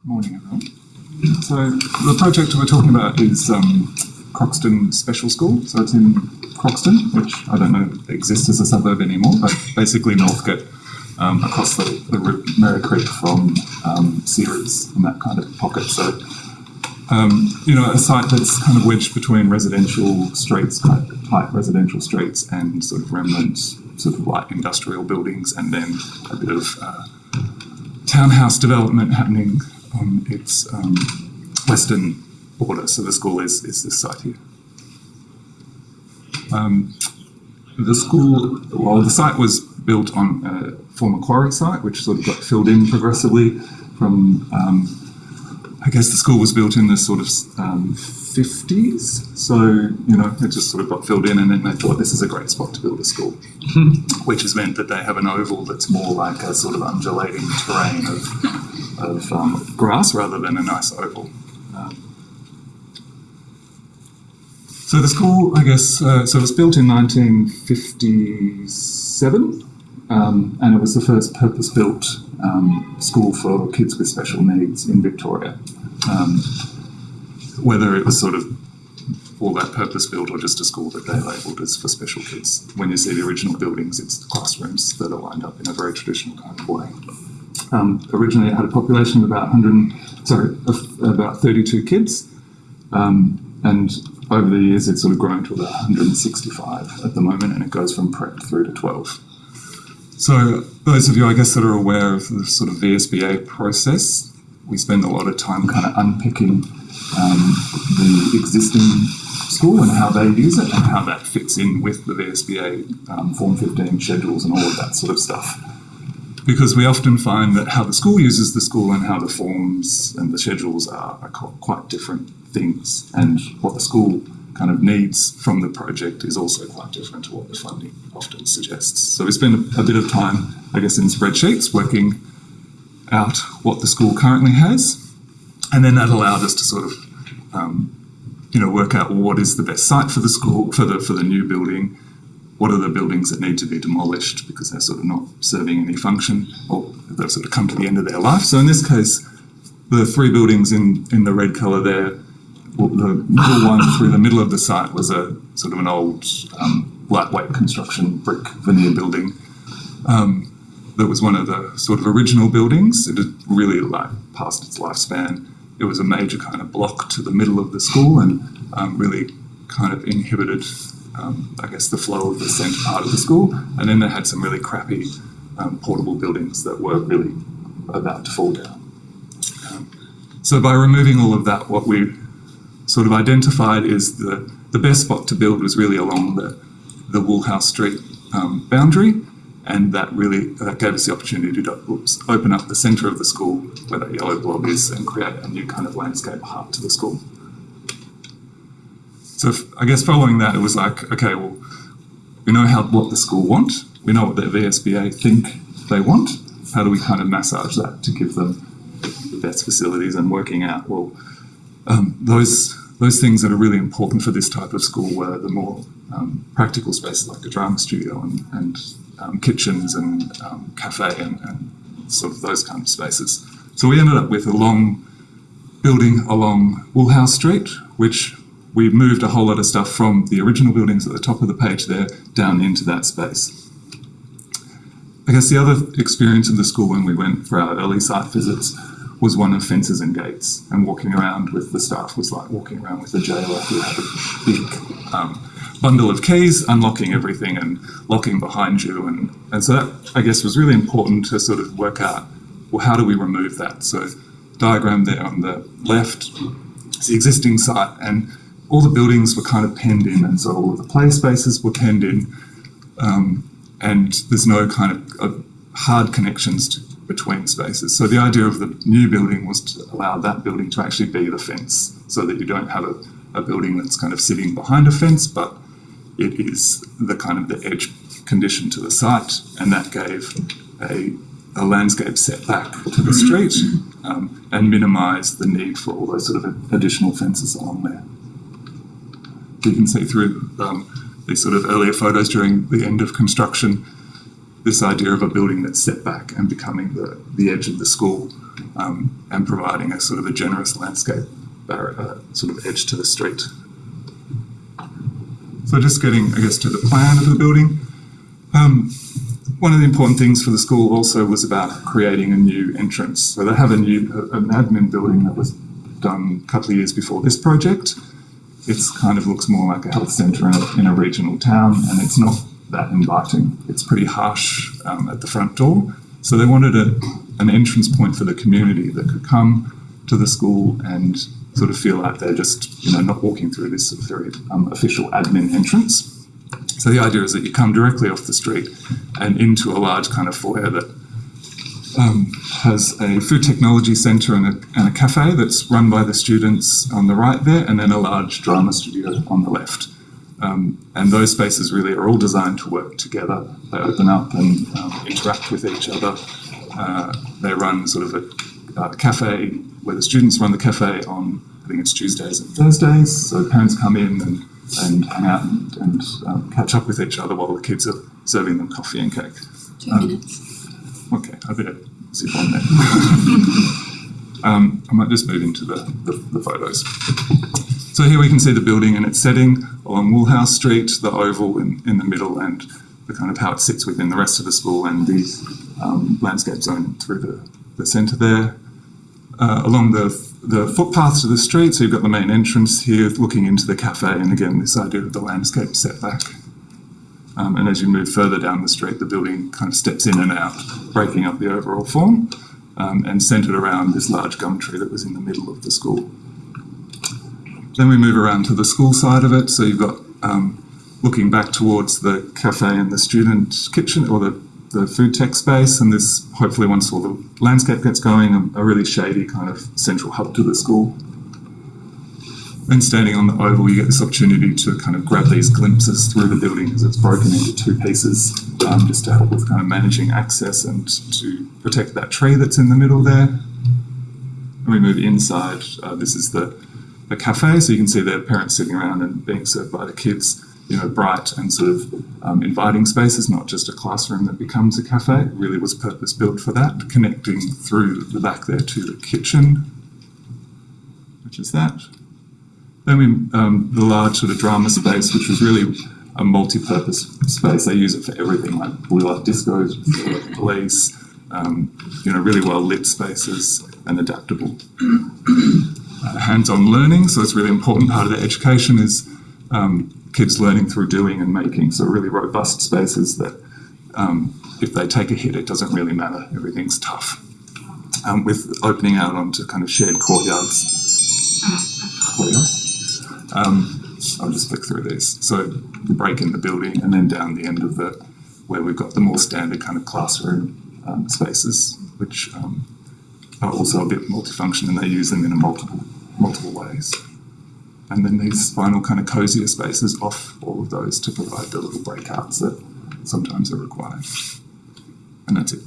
Morning, everyone. So the project we're talking about is Croxton Special School. So it's in Croxton, which I don't know exists as a suburb anymore, but basically Northcote, across the Merri Creek from Ceres and that kind of pocket. So, a site that's kind of wedged between residential streets, tight residential streets, and sort of remnant, sort of light industrial buildings, and then a bit of townhouse development happening on its western border. So the school is this site here. The site was built on a former quarry site, which sort of got filled in progressively from, I guess the school was built in the sort of 50s. So, it just sort of got filled in, and then they thought this is a great spot to build a school, which has meant that they have an oval that's more like a sort of undulating terrain of grass rather than a nice oval. So the school, I guess, so it was built in 1957, and it was the first purpose-built school for kids with special needs in Victoria. Whether it was sort of all that purpose-built or just a school that they labelled as for special kids. When you see the original buildings, it's the classrooms that are lined up in a very traditional kind of way. Originally, it had a population of about 32 kids, and over the years, it's sort of grown to about 165 at the moment, and it goes from prep through to 12. So those of you, I guess, that are aware of the sort of VSBA process, we spend a lot of time kind of unpicking the existing school and how they use it and how that fits in with the VSBA Form 15 schedules and all of that sort of stuff. Because we often find that how the school uses the school and how the forms and the schedules are quite different things, and what the school kind of needs from the project is also quite different to what the funding often suggests. So we spend a bit of time, I guess, in spreadsheets working out what the school currently has, and then that allowed us to sort of work out, well, what is the best site for the school, for the new building. What are the buildings that need to be demolished because they're sort of not serving any function, or they've sort of come to the end of their life. So in this case, the three buildings in the red colour there, well, the middle one through the middle of the site was a sort of an old lightweight construction brick veneer building that was one of the sort of original buildings. It had really past its lifespan. It was a major kind of block to the middle of the school and really kind of inhibited I guess the flow of the centre part of the school, and then they had some really crappy portable buildings that were really about to fall down. So by removing all of that, what we sort of identified is the best spot to build was really along the Woolhouse Street boundary, and that gave us the opportunity to open up the centre of the school where that yellow blob is and create a new kind of landscape heart to the school. So I guess following that, it was like, okay, well, we know what the school want. We know what the VSBA think they want. How do we kind of massage that to give them the best facilities, and working out, well, those things that are really important for this type of school were the more practical spaces like a drama studio and kitchens and cafe and sort of those kind of spaces. So we ended up with a long building along Woolhouse Street, which we moved a whole lot of stuff from the original buildings at the top of the page there down into that space. I guess the other experience of the school when we went for our early site visits was one of fences and gates, and walking around with the staff was like walking around with a jailer who had a big bundle of keys, unlocking everything and locking behind you. And so that, I guess, was really important to sort of work out, well, how do we remove that? So diagram there on the left is the existing site, and all the buildings were kind of penned in, and so all of the play spaces were penned in, and there's no kind of hard connections between spaces. So the idea of the new building was to allow that building to actually be the fence, so that you don't have a building that's kind of sitting behind a fence, but it is the kind of the edge condition to the site, and that gave a landscape setback to the street and minimised the need for all those sort of additional fences along there. You can see through these sort of earlier photos during the end of construction, this idea of a building that's set back and becoming the edge of the school, and providing a sort of a generous landscape sort of edge to the street. So just getting, I guess, to the plan of the building. One of the important things for the school also was about creating a new entrance. So they have an admin building that was done a couple of years before this project. It kind of looks more like a health centre in a regional town, and it's not that inviting. It's pretty harsh at the front door. So they wanted an entrance point for the community that could come to the school and sort of feel like they're just, not walking through this sort of very official admin entrance. So the idea is that you come directly off the street and into a large kind of foyer that has a food technology centre and a cafe that's run by the students on the right there, and then a large drama studio on the left. And those spaces really are all designed to work together. They open up and interact with each other. They run sort of a cafe where the students run the cafe on, I think it's Tuesdays and Thursdays. So parents come in and hang out and catch up with each other while the kids are serving them coffee and cake. 2 minutes. Okay, I better zip on there. I might just move into the photos. So here we can see the building and its setting along Woolhouse Street, the oval in the middle, and the kind of how it sits within the rest of the school, and the landscape zone through the centre there. Along the footpath to the street, so you've got the main entrance here looking into the cafe, and again this idea of the landscape setback. And as you move further down the street, the building kind of steps in and out, breaking up the overall form, and centred around this large gum tree that was in the middle of the school. Then we move around to the school side of it, so you've got looking back towards the cafe and the student kitchen, or the food tech space, and this, hopefully once all the landscape gets going, a really shady kind of central hub to the school. Then standing on the oval, you get this opportunity to kind of grab these glimpses through the building as it's broken into two pieces, just to help with kind of managing access and to protect that tree that's in the middle there. And we move inside. This is the cafe, so you can see there parents sitting around and being served by the kids. Bright and sort of inviting spaces, not just a classroom that becomes a cafe. It really was purpose built for that, connecting through the back there to the kitchen, which is that. Then the large sort of drama space, which was really a multi-purpose space. They use it for everything, like blue light discos, police, really well lit spaces and adaptable. Hands-on learning, so it's a really important part of their education is kids learning through doing and making, so really robust spaces that if they take a hit, it doesn't really matter, everything's tough. With opening out onto kind of shared courtyards. I'll just flick through these. So the break in the building, and then down the end of where we've got the more standard kind of classroom spaces, which are also a bit multifunction, and they use them in multiple ways. And then these final kind of cozier spaces off all of those to provide the little breakouts that sometimes are required. And that's it.